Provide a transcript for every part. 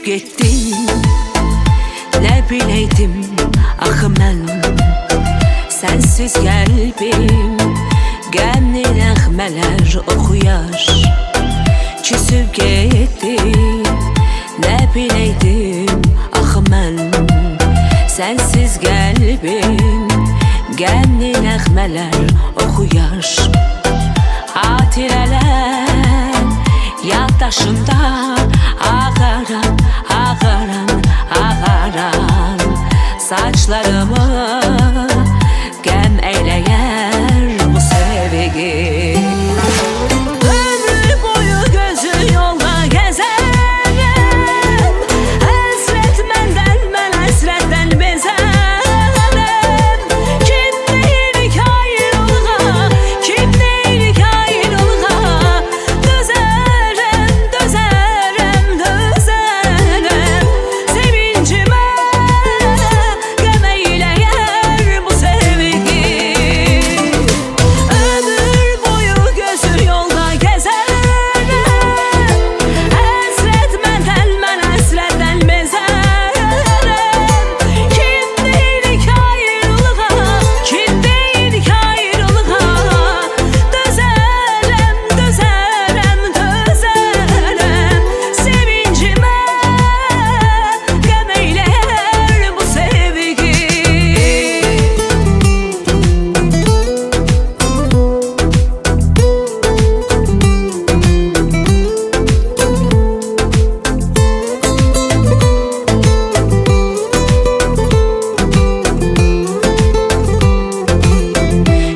Küsüp gittin, ne bileydim axı mən sensiz qəlbim qəmli nəğmələr oxuyar. Küsüp gittin, ne bileydim axı mən sensiz qəlbim qəmli nəğmələr oxuyar. Hatirələr yaddaşımda ağaran, ağaran, ağaran. Saçlarımı qəm eyləyər bu sevgi. Ömür boyu gözü yolda gəzərəm, həsrət məndən, mən həsrətdən bezərəm. Kim deyirik ayrılığa, kim deyirik ayrılığa. Dözərəm, dözərəm, dözərəm. Sevincimə qəm eyləyər bu sevgi. Ömür boyu gözü yolda gəzərəm, həsrət məndən, mən həsrətdən bezərəm. Kim deyirik ayrılığa, kim deyirik ayrılığa. Dözərəm, dözərəm, dözərəm. Sevincimə qəm eyləyər bu sevgi.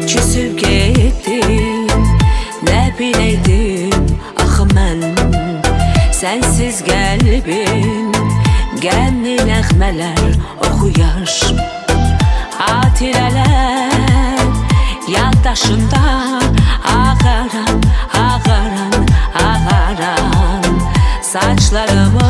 Küsüp gittin, ne bileydim axı mən sensiz qəlbim qəmli nəğmələr oxuyar. Hatirələr yaddaşımda ağaran, ağaran, ağaran. Saçlarımı